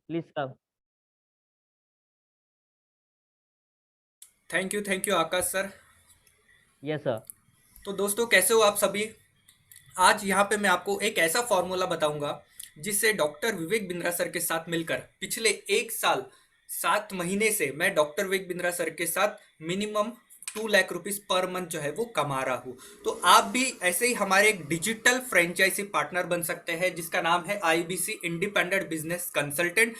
Please sir. Thank you Akash sir. Yes sir. तो दोस्तों कैसे हो आप सभी। आज यहाँ पे मैं आपको एक ऐसा फॉर्मूला बताऊंगा जिससे डॉक्टर विवेक बिंद्रा सर के साथ मिलकर पिछले 1 साल 7 महीने से मैं डॉक्टर विवेक बिंद्रा सर के साथ minimum 2 lakh rupees per month जो है वो कमा रहा हूँ। तो आप भी ऐसे ही हमारे एक डिजिटल फ्रेंचाइजी पार्टनर बन सकते हैं जिसका नाम है आईबीसी इंडिपेंडेंट बिजनेस कंसल्टेंट।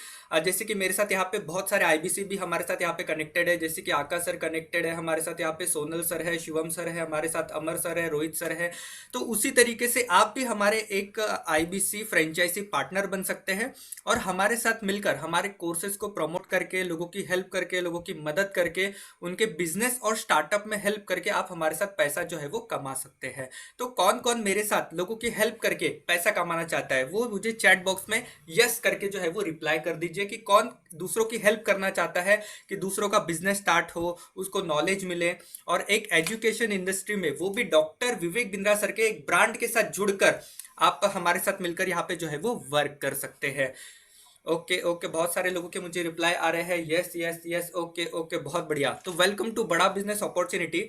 जैसे कि मेरे साथ यहाँ पे बहुत सारे आईबीसी भी हमारे साथ यहाँ पे कनेक्टेड है, जैसे कि आकाश सर कनेक्टेड है हमारे साथ, यहाँ पे सोनल सर है, शिवम सर है हमारे साथ, अमर सर है, रोहित सर है। तो उसी तरीके से आप भी हमारे एक आईबीसी फ्रेंचाइजी पार्टनर बन सकते हैं और हमारे साथ मिलकर हमारे कोर्सेज को प्रमोट करके, लोगों की हेल्प करके, लोगों की मदद करके, उनके बिजनेस और स्टार्टअप में हेल्प करके आप हमारे साथ पैसा जो है वो कमा सकते हैं। तो कौन कौन मेरे साथ लोगों की हेल्प करके पैसा कमाना चाहता है वो मुझे चैट बॉक्स में यस करके जो है वो रिप्लाई कर दीजिए कि कौन दूसरों की हेल्प करना चाहता है कि दूसरों का बिजनेस स्टार्ट हो, उसको नॉलेज मिले और एक एजुकेशन इंडस्ट्री में वो भी डॉक्टर विवेक बिंद्रा सर के एक ब्रांड के साथ जुड़कर आप हमारे साथ मिलकर यहाँ पे जो है वो वर्क कर सकते हैं। ओके ओके, बहुत सारे लोगों के मुझे रिप्लाई आ रहे हैं, yes yes yes, okay okay, बहुत बढ़िया। तो वेलकम टू बड़ा business opportunity,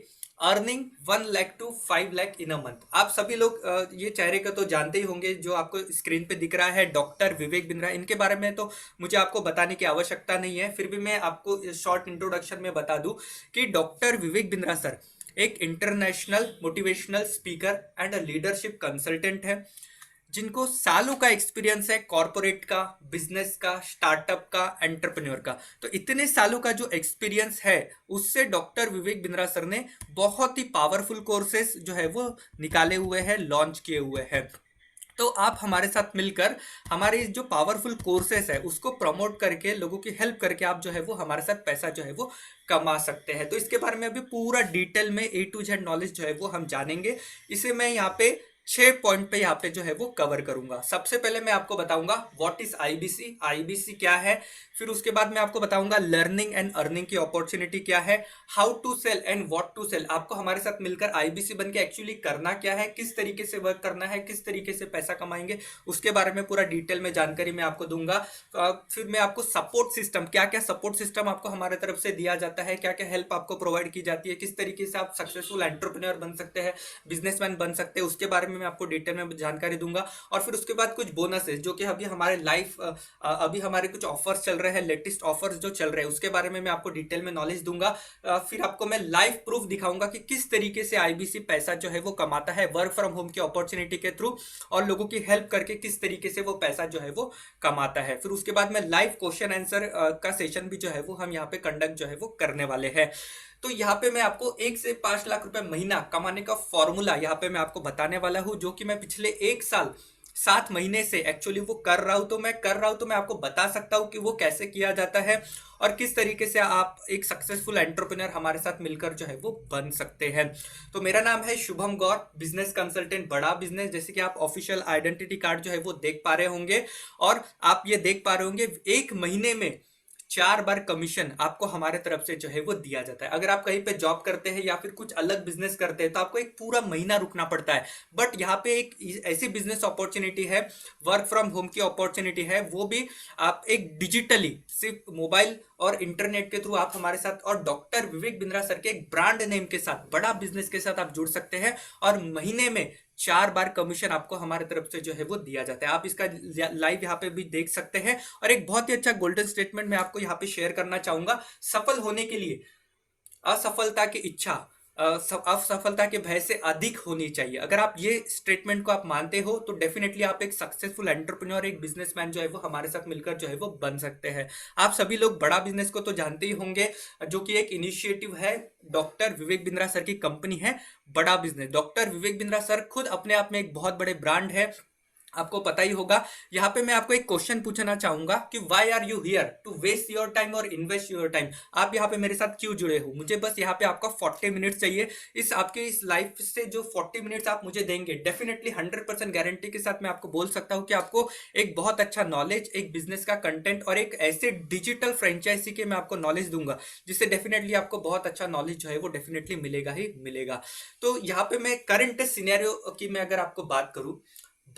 earning 1 lakh to 5 lakh in a month. आप सभी लोग ये चेहरे का तो जानते ही होंगे, जो आपको स्क्रीन पे दिख रहा है डॉक्टर विवेक बिंद्रा, इनके बारे में तो मुझे आपको बताने की आवश्यकता नहीं है, फिर भी मैं आपको शॉर्ट इंट्रोडक्शन में बता दूं कि डॉक्टर विवेक बिंद्रा सर एक international motivational speaker and leadership consultant है जिनको सालों का एक्सपीरियंस है कॉरपोरेट का, बिजनेस का, स्टार्टअप का, एंटरप्रेन्योर का। तो इतने सालों का जो एक्सपीरियंस है उससे डॉक्टर विवेक बिंद्रा सर ने बहुत ही पावरफुल कोर्सेज जो है वो निकाले हुए हैं, लॉन्च किए हुए हैं। तो आप हमारे साथ मिलकर हमारे जो पावरफुल कोर्सेस है उसको प्रमोट करके, लोगों की हेल्प करके आप जो है वो हमारे साथ पैसा जो है वो कमा सकते हैं। तो इसके बारे में अभी पूरा डिटेल में A to Z नॉलेज जो है वो हम जानेंगे। इसे मैं यहाँ पे 6 पॉइंट पे यहाँ पे जो है वो कवर करूंगा। सबसे पहले मैं आपको बताऊंगा व्हाट इज आईबीसी, आईबीसी क्या है। फिर उसके बाद मैं आपको बताऊंगा लर्निंग एंड अर्निंग की अपॉर्चुनिटी क्या है, how to sell and what to sell. आपको हमारे साथ मिलकर आईबीसी बन के एक्चुअली करना क्या है, किस तरीके से वर्क करना है, किस तरीके से पैसा कमाएंगे, उसके बारे में पूरा डिटेल में जानकारी मैं आपको दूंगा। फिर मैं आपको सपोर्ट सिस्टम, क्या क्या सपोर्ट सिस्टम आपको हमारे तरफ से दिया जाता है, क्या क्या हेल्प आपको प्रोवाइड की जाती है, किस तरीके से आप सक्सेसफुल एंटरप्रेन्योर बन सकते हैं, बिजनेसमैन बन सकते हैं, उसके बारे में मैं आपको डिटेल में जानकारी दूंगा। और फिर उसके बाद कुछ बोनस है जो कि अभी हमारे लाइफ, अभी हमारे कुछ ऑफर्स चल रहे हैं, लेटेस्ट ऑफर्स जो चल रहे हैं उसके बारे में मैं आपको डिटेल में नॉलेज दूंगा। फिर आपको मैं लाइव प्रूफ दिखाऊंगा कि किस तरीके से आईबीसी पैसा जो है वो कमाता है वर्क फ्रॉम होम की अपॉर्चुनिटी के थ्रू, और लोगों की हेल्प करके किस तरीके से वो पैसा जो है वो कमाता है। फिर उसके बाद में लाइव क्वेश्चन आंसर का सेशन भी जो है वो हम यहाँ पे कंडक्ट जो है वो करने वाले हैं। तो यहाँ पे मैं आपको 1 से 5 लाख रुपए महीना कमाने का फॉर्मूला यहाँ पे मैं आपको बताने वाला हूँ, जो कि मैं पिछले 1 साल 7 महीने से एक्चुअली वो कर रहा हूँ। तो मैं आपको बता सकता हूँ कि वो कैसे किया जाता है और किस तरीके से आप एक सक्सेसफुल एंटरप्रेन्योर हमारे साथ मिलकर जो है वो बन सकते हैं। तो मेरा नाम है शुभम गौर, बिजनेस कंसल्टेंट बड़ा बिजनेस, जैसे कि आप ऑफिशियल आइडेंटिटी कार्ड जो है वो देख पा रहे होंगे। और आप ये देख पा रहे होंगे 1 महीने में 4 बार कमीशन आपको हमारे तरफ से जो है वो दिया जाता है। अगर आप कहीं पे जॉब करते हैं या फिर कुछ अलग बिजनेस करते हैं तो आपको एक पूरा महीना रुकना पड़ता है। बट यहाँ पे एक ऐसी बिजनेस अपॉर्चुनिटी है, वर्क फ्रॉम होम की अपॉर्चुनिटी है, वो भी आप एक डिजिटली सिर्फ मोबाइल और इंटरनेट के थ्रू आप हमारे साथ और डॉक्टर विवेक बिंद्रा सर के एक ब्रांड नेम के साथ, बड़ा बिजनेस के साथ आप जुड़ सकते हैं। और महीने में 4 बार कमीशन आपको हमारे तरफ से जो है वो दिया जाता है। आप इसका लाइव यहाँ पे भी देख सकते हैं। और एक बहुत ही अच्छा गोल्डन स्टेटमेंट मैं आपको यहाँ पे शेयर करना चाहूंगा। सफल होने के लिए असफलता की इच्छा असफलता के भय से अधिक होनी चाहिए। अगर आप ये स्टेटमेंट को आप मानते हो तो डेफिनेटली आप एक सक्सेसफुल एंटरप्रेन्योर, एक बिजनेसमैन जो है वो हमारे साथ मिलकर जो है वो बन सकते हैं। आप सभी लोग बड़ा बिजनेस को तो जानते ही होंगे, जो कि एक इनिशिएटिव है, डॉक्टर विवेक बिंद्रा सर की कंपनी है बड़ा business. Doctor Vivek Bindra sir खुद अपने आप में एक बहुत बड़े ब्रांड है, आपको पता ही होगा। यहाँ पे मैं आपको एक क्वेश्चन पूछना चाहूंगा कि why are you here, to waste your time और इन्वेस्ट योर टाइम। आप यहाँ पे मेरे साथ क्यों जुड़े हो? मुझे बस यहाँ पे आपका 40 मिनट्स चाहिए। इस आपके इस लाइफ से जो 40 मिनट्स आप मुझे देंगे, डेफिनेटली 100% गारंटी के साथ मैं आपको बोल सकता हूँ कि आपको एक बहुत अच्छा नॉलेज, एक बिजनेस का कंटेंट और एक ऐसे डिजिटल फ्रेंचाइजी के मैं आपको नॉलेज दूंगा जिससे डेफिनेटली आपको बहुत अच्छा नॉलेज जो है वो डेफिनेटली मिलेगा ही मिलेगा। तो यहाँ पे मैं करंट सिनेरियो की मैं अगर आपको बात करूँ,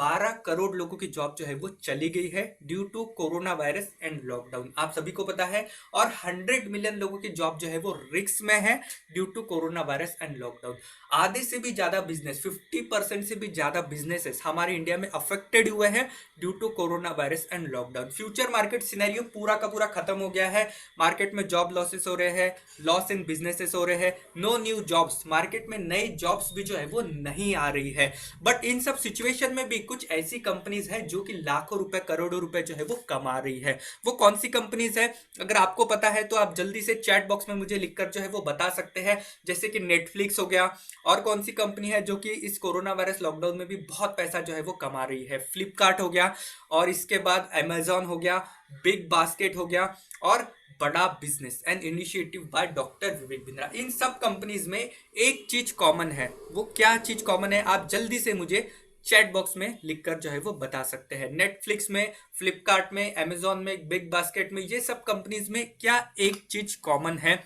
12 करोड़ लोगों की जॉब जो है वो चली गई है due to corona virus and lockdown, आप सभी को पता है। और 100 मिलियन लोगों की जॉब जो है वो रिस्क में है due to corona virus and lockdown. आधे से भी ज्यादा बिजनेस, 50% से भी ज्यादा बिजनेसेस हमारे इंडिया में अफेक्टेड हुए हैं due to corona virus and lockdown. Future market scenario पूरा का पूरा खत्म हो गया है। मार्केट में जॉब लॉसेस हो रहे हैं, लॉस इन बिजनेसेस हो रहे हैं, नो न्यू जॉब्स, मार्केट में नई जॉब्स भी जो है वो नहीं आ रही है। बट इन सब सिचुएशन में भी कुछ ऐसी कंपनीज है जो कि लाखों रुपए करोड़ों रुपए जो है वो कमा रही है। वो कौन सी कंपनीज है, अगर आपको पता है तो आप जल्दी से चैट बॉक्स में मुझे लिखकर जो है वो बता सकते हैं। जैसे कि नेटफ्लिक्स हो गया, और कौन सी कंपनी है जो कि इस कोरोना वायरस लॉकडाउन में भी बहुत पैसा जो है वो कमा रही है, फ्लिपकार्ट हो गया, और इसके बाद अमेजॉन हो गया, बिग बास्केट हो गया, और बड़ा business and initiative by doctor Vivek Bindra. इन सब कंपनीज में एक चीज कॉमन है, वो क्या चीज कॉमन है आप जल्दी से मुझे चैट बॉक्स में लिखकर जो है वो बता सकते हैं। नेटफ्लिक्स में, फ्लिपकार्ट में, अमेजॉन में, बिग बास्केट में, ये सब कंपनीज में क्या एक चीज कॉमन है,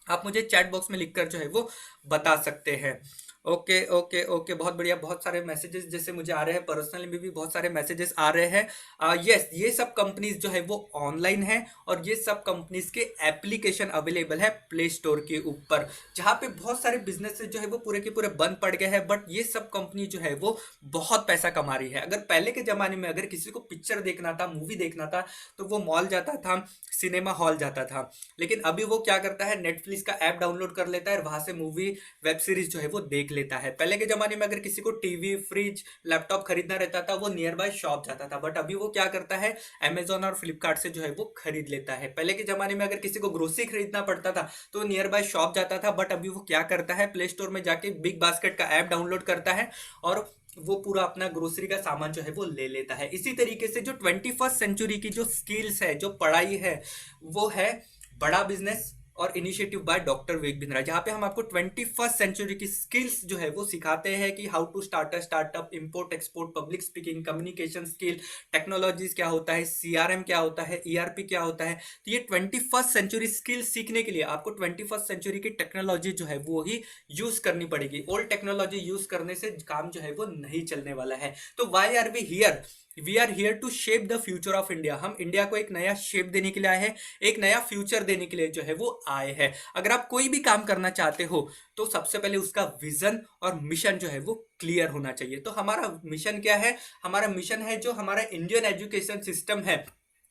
आप मुझे चैट बॉक्स में लिखकर जो है वो बता सकते हैं। ओके ओके ओके, बहुत बढ़िया, बहुत सारे मैसेजेस जैसे मुझे आ रहे हैं, पर्सनली में भी बहुत सारे मैसेजेस आ रहे हैं। यस, ये सब कंपनीज जो है वो ऑनलाइन है, और ये सब कंपनीज के एप्लीकेशन अवेलेबल है प्ले स्टोर के ऊपर, जहाँ पे बहुत सारे बिजनेसेस जो है वो पूरे के पूरे बंद पड़ गए हैं। बट ये सब कंपनी जो है वो बहुत पैसा कमा रही है। अगर पहले के जमाने में अगर किसी को पिक्चर देखना था, मूवी देखना था, तो वो मॉल जाता था, सिनेमा हॉल जाता था। लेकिन अभी वो क्या करता है, नेटफ्लिक्स का ऐप डाउनलोड कर लेता है और वहां से मूवी, वेब सीरीज जो है वो देख लेता है। पहले के जमाने में अगर किसी को टीवी, फ्रिज, लैपटॉप खरीदना रहता था, वो नियर बाय शॉप जाता था। बट अभी वो क्या करता है, अमेजोन और फ्लिपकार्ट से जो है वो खरीद लेता है। पहले के जमाने में अगर किसी को ग्रोसरी खरीदना पड़ता था तो नियर बाय शॉप जाता था, बट अभी वो क्या करता है, प्ले स्टोर में जाके बिग बास्केट का ऐप डाउनलोड करता है और वो पूरा अपना ग्रोसरी का सामान जो है वो ले लेता है। इसी तरीके से जो 21st सेंचुरी की जो स्किल्स है, जो पढ़ाई है, वो है बड़ा बिजनेस और initiative by doctor Vivek Bindra, जहां पे हम आपको 21st सेंचुरी की स्किल्स जो है वो सिखाते हैं कि how to start a startup, import export, public speaking, communication skill, technologies क्या होता है, सीआरएम क्या होता है, ईआरपी क्या होता है। तो ये 21st सेंचुरी स्किल सीखने के लिए आपको 21st सेंचुरी की टेक्नोलॉजी जो है वो ही यूज करनी पड़ेगी। ओल्ड टेक्नोलॉजी यूज करने से काम जो है वो नहीं चलने वाला है। तो why are we here, we are here to shape the future of India. हम इंडिया को एक नया शेप देने के लिए आए हैं, एक नया फ्यूचर देने के लिए जो है वो आए हैं। अगर आप कोई भी काम करना चाहते हो तो सबसे पहले उसका विजन और मिशन जो है वो क्लियर होना चाहिए। तो हमारा मिशन क्या है, हमारा मिशन है जो हमारा इंडियन एजुकेशन सिस्टम है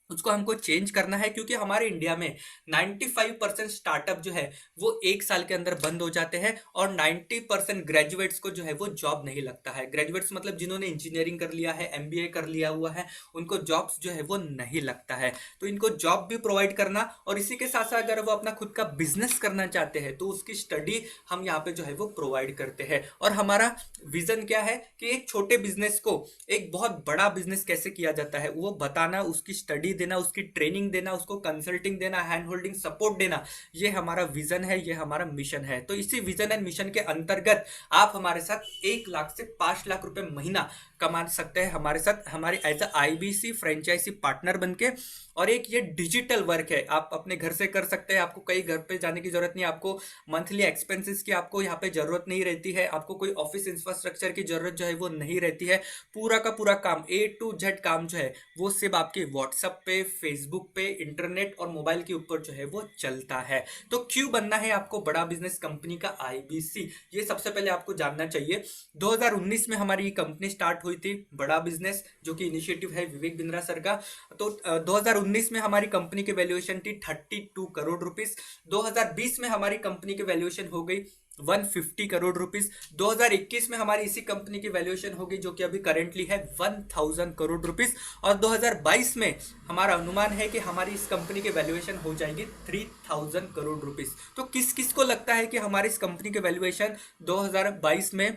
उसको हमको चेंज करना है, क्योंकि हमारे इंडिया में 95% स्टार्टअप जो है वो एक साल के अंदर बंद हो जाते हैं, और 90% ग्रेजुएट्स को जो है वो जॉब नहीं लगता है। ग्रेजुएट्स मतलब जिन्होंने इंजीनियरिंग कर लिया है, एमबीए कर लिया हुआ है, उनको जॉब्स जो है वो नहीं लगता है। तो इनको जॉब भी प्रोवाइड करना, और इसी के साथ साथ अगर वो अपना खुद का बिजनेस करना चाहते हैं तो उसकी स्टडी हम यहाँ पे जो है वो प्रोवाइड करते हैं। और हमारा विजन क्या है कि एक छोटे बिजनेस को एक बहुत बड़ा बिजनेस कैसे किया जाता है वो बताना, उसकी स्टडी देना, उसकी ट्रेनिंग देना, उसको कंसल्टिंग देना, हैंड होल्डिंग सपोर्ट देना, ये हमारा विजन है, ये हमारा मिशन है। तो इसी विजन एंड मिशन के अंतर्गत आप हमारे साथ 1 लाख से 5 लाख रुपए महीना कमा सकते हैं हमारे साथ, हमारे as a IBC franchisee partner बनके। और एक ये डिजिटल वर्क है, आप अपने घर से कर सकते हैं, आपको कहीं घर पे जाने की जरूरत नहीं, आपको मंथली एक्सपेंसेस की आपको यहाँ पे जरूरत नहीं रहती है, आपको कोई ऑफिस इंफ्रास्ट्रक्चर की जरूरत जो है वो नहीं रहती है। पूरा का पूरा काम A to Z काम जो है वो सिर्फ आपके व्हाट्सएप पे, फेसबुक पे, इंटरनेट और मोबाइल के ऊपर जो है वो चलता है। तो क्यों बनना है आपको बड़ा बिजनेस कंपनी का आईबीसी, ये सबसे पहले आपको जानना चाहिए। 2019 में हमारी कंपनी स्टार्ट हुई थी बड़ा बिजनेस, जो कि इनिशिएटिव है विवेक बिंद्रा सर का। तो 2019 में हमारी कंपनी की वैल्यूएशन थी 32 करोड़ रुपीस। 2020 में हमारी कंपनी की वैल्यूएशन हो गई 150 करोड़ रुपीस। 2021 में हमारी इसी कंपनी की वैल्यूएशन होगी जो कि अभी करेंटली है 1000 करोड़ रुपीस। और 2022 में हमारा अनुमान है कि हमारी इस कंपनी की वैल्यूएशन हो जाएगी 3000 करोड़ रुपीस। तो किस किस को लगता है कि हमारी इस कंपनी की वैल्यूएशन 2022 में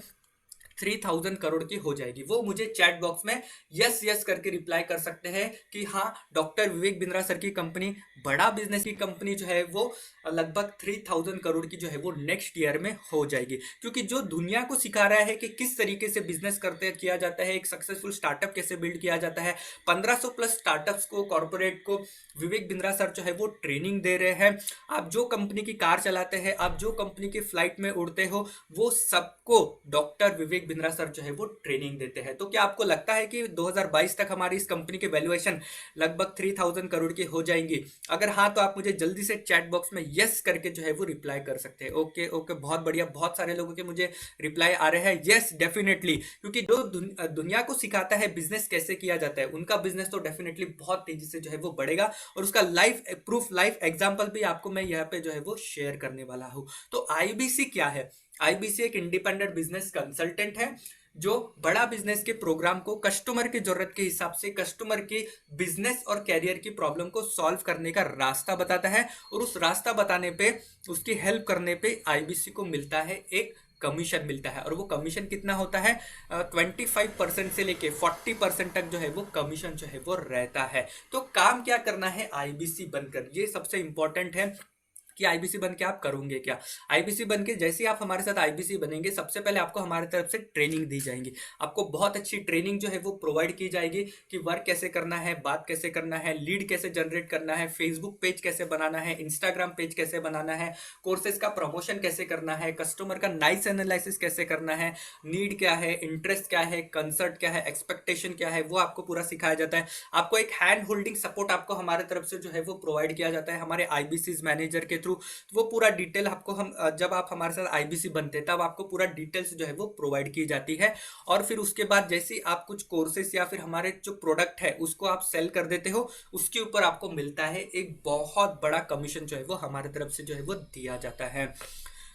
3000 करोड़ की हो जाएगी, वो मुझे चैट बॉक्स में यस यस करके रिप्लाई कर सकते हैं कि हाँ, डॉक्टर विवेक बिंद्रा सर की कंपनी, बड़ा बिजनेस की कंपनी जो है वो लगभग 3000 करोड़ की जो है वो नेक्स्ट ईयर में हो जाएगी। क्योंकि जो दुनिया को सिखा रहा है कि किस तरीके से बिजनेस करते किया जाता है, एक सक्सेसफुल स्टार्टअप कैसे बिल्ड किया जाता है, 1500 प्लस स्टार्टअप्स को, कॉर्पोरेट को विवेक बिंद्रा सर जो है वो ट्रेनिंग दे रहे हैं। आप जो कंपनी की कार चलाते हैं, आप जो कंपनी की फ्लाइट में उड़ते हो, वो सबको डॉक्टर विवेक बिंद्रा सर जो है वो ट्रेनिंग देते हैं। तो क्या आपको लगता है कि 2022 तक हमारी इस कंपनी की वैल्यूएशन लगभग 3000 करोड़ की हो जाएंगी? अगर हाँ तो आप मुझे जल्दी से चैट बॉक्स में यस करके जो है वो रिप्लाई कर सकते हैं। ओके ओके, बहुत बढ़िया, बहुत सारे लोगों के मुझे रिप्लाई आ रहे हैं यस डेफिनेटली, क्योंकि जो दुनिया को सिखाता है बिजनेस कैसे किया जाता है, उनका बिजनेस तो डेफिनेटली बहुत तेजी से जो है वो बढ़ेगा, और उसका लाइव प्रूफ, लाइव एग्जांपल भी आपको मैं यहाँ पे जो है वो शेयर करने वाला हूँ। तो आईबीसी क्या है? आईबीसी एक इंडिपेंडेंट बिजनेस कंसल्टेंट है जो बड़ा बिजनेस के प्रोग्राम को कस्टमर की जरूरत के हिसाब से, कस्टमर की बिजनेस और कैरियर की प्रॉब्लम को सॉल्व करने का रास्ता बताता है, और उस रास्ता बताने पे, उसकी हेल्प करने पे आईबीसी को मिलता है एक कमीशन मिलता है। और वो कमीशन कितना होता है? 25% से लेके 40% तक जो है वो कमीशन जो है वो रहता है। तो काम क्या करना है आईबीसी बनकर, ये सबसे इंपॉर्टेंट है कि आईबीसी बन के आप करोगे क्या। आईबीसी बन के जैसे ही आप हमारे साथ आईबीसी बनेंगे, सबसे पहले आपको हमारी तरफ से ट्रेनिंग दी जाएगी। आपको बहुत अच्छी ट्रेनिंग जो है वो प्रोवाइड की जाएगी कि वर्क कैसे करना है, बात कैसे करना है, लीड कैसे जनरेट करना है, फेसबुक पेज कैसे बनाना है, इंस्टाग्राम पेज कैसे बनाना है, कोर्सेज का प्रमोशन कैसे करना है, कस्टमर का नाइस एनालिसिस कैसे करना है, नीड क्या है, इंटरेस्ट क्या है, कंसर्ट क्या है, एक्सपेक्टेशन क्या है, वो आपको पूरा सिखाया जाता है। आपको एक हैंड होल्डिंग सपोर्ट आपको हमारे तरफ से जो है वो प्रोवाइड किया जाता है हमारे आईबीसी मैनेजर के थ्रू। वो पूरा डिटेल आपको हम जब आप हमारे साथ आईबीसी बनते हैं तब आपको पूरा डिटेल्स जो है वो प्रोवाइड की जाती है। और फिर उसके बाद जैसे ही आप कुछ कोर्सेस या फिर हमारे जो प्रोडक्ट है उसको आप सेल कर देते हो, उसके ऊपर आपको मिलता है एक बहुत बड़ा कमीशन जो है वो हमारे तरफ से जो है वो दिया जाता है।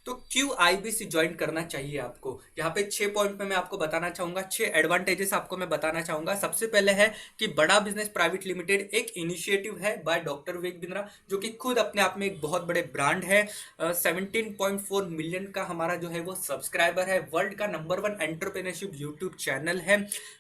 तो क्यों आईबीसी ज्वाइन करना चाहिए आपको? यहाँ पे 6 पॉइंट में मैं आपको बताना चाहूंगा, 6 एडवांटेजेस आपको मैं बताना चाहूंगा। सबसे पहले है कि बड़ा बिजनेस प्राइवेट लिमिटेड एक इनिशिएटिव है बाय डॉक्टर विवेक बिंद्रा, जो कि खुद अपने आप में एक बहुत बड़े ब्रांड है। 17.4 मिलियन का हमारा जो है वो सब्सक्राइबर है, वर्ल्ड का नंबर 1 एंटरप्रेन्योरशिप यूट्यूब चैनल है,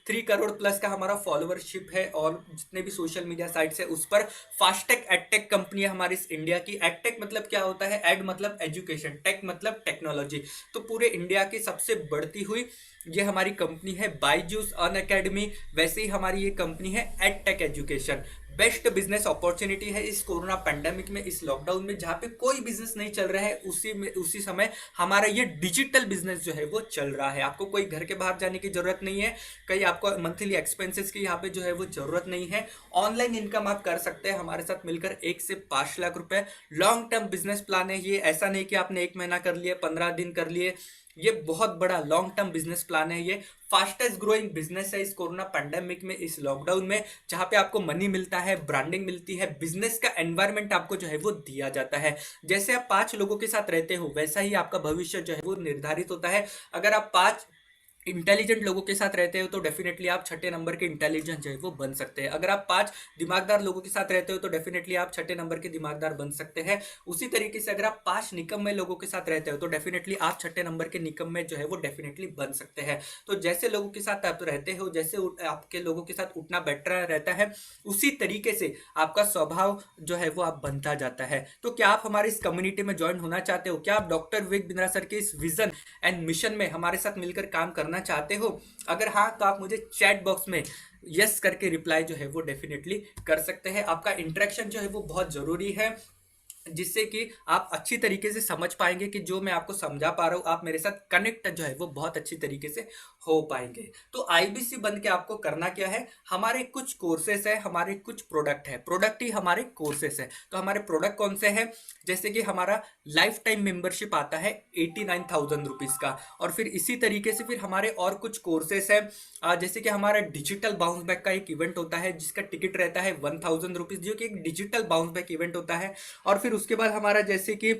3 करोड़ प्लस का हमारा फॉलोअरशिप है, और जितने भी सोशल मीडिया साइट्स है उस पर। फास्टेक एडटेक कंपनी है हमारी इस इंडिया की। एडटेक मतलब क्या होता है? एड मतलब एजुकेशन, टेक मतलब टेक्नोलॉजी। तो पूरे इंडिया की सबसे बढ़ती हुई ये हमारी कंपनी है बायजूस अन अकेडमी। वैसे ही हमारी ये कंपनी है edtech education. Best business opportunity है इस कोरोना पैंडेमिक में, इस लॉकडाउन में, जहां पे कोई बिजनेस नहीं चल रहा है, उसी समय हमारा ये डिजिटल बिजनेस जो है वो चल रहा है। आपको कोई घर के बाहर जाने की जरूरत नहीं है, कहीं आपको मंथली एक्सपेंसेस की यहाँ पे जो है वो जरूरत नहीं है। ऑनलाइन इनकम आप कर सकते हैं हमारे साथ मिलकर 1 से 5 लाख रुपए। लॉन्ग टर्म बिजनेस प्लान है ये, ऐसा नहीं कि आपने 1 महीना कर लिए, 15 दिन कर लिए। ये बहुत बड़ा लॉन्ग टर्म बिजनेस प्लान है। ये फास्टेस्ट ग्रोइंग बिजनेस है इस कोरोना पैंडेमिक में, इस लॉकडाउन में, जहां पे आपको मनी मिलता है, ब्रांडिंग मिलती है, बिजनेस का एनवायरनमेंट आपको जो है वो दिया जाता है। जैसे आप 5 लोगों के साथ रहते हो वैसा ही आपका भविष्य जो है वो निर्धारित होता है। अगर आप 5 इंटेलिजेंट लोगों के साथ रहते हो तो डेफिनेटली आप 6 नंबर के इंटेलिजेंट जो है वो बन सकते हैं। अगर आप 5 दिमागदार लोगों के साथ रहते हो तो डेफिनेटली आप 6 नंबर के दिमागदार बन सकते हैं। उसी तरीके से अगर आप 5 निकम्मे लोगों के साथ रहते हो तो डेफिनेटली आप 6 नंबर के निकम्मे जो है वो डेफिनेटली बन सकते हैं। तो जैसे लोगों के साथ आप रहते हो, जैसे आपके लोगों के साथ उठना बैठना रहता है, उसी तरीके से आपका स्वभाव जो है वो आप बनता जाता है। तो क्या आप हमारी इस कम्युनिटी में ज्वाइन होना चाहते हो? क्या आप डॉक्टर विवेक बिंद्रा सर के इस विजन एंड मिशन में हमारे साथ मिलकर काम करना चाहते हो? अगर हाँ तो आप मुझे चैट बॉक्स में यस करके रिप्लाई जो है वो डेफिनेटली कर सकते हैं। आपका इंटरेक्शन जो है वो बहुत जरूरी है, जिससे कि आप अच्छी तरीके से समझ पाएंगे कि जो मैं आपको समझा पा रहा हूँ, आप मेरे साथ कनेक्ट जो है वो बहुत अच्छी तरीके से हो पाएंगे। तो आईबीसी बन के आपको करना क्या है? हमारे कुछ कोर्सेस है, हमारे कुछ प्रोडक्ट है, प्रोडक्ट ही हमारे कोर्सेस है। तो हमारे प्रोडक्ट कौन से हैं? जैसे कि हमारा लाइफ टाइम मेंबरशिप आता है 89,000 रुपीज का, और फिर इसी तरीके से फिर हमारे और कुछ कोर्सेस है, जैसे कि हमारा डिजिटल बाउंस बैक का एक इवेंट होता है जिसका टिकट रहता है 1000 रुपीज, जो कि एक डिजिटल बाउंस बैक इवेंट होता है। और फिर उसके बाद हमारा जैसे कि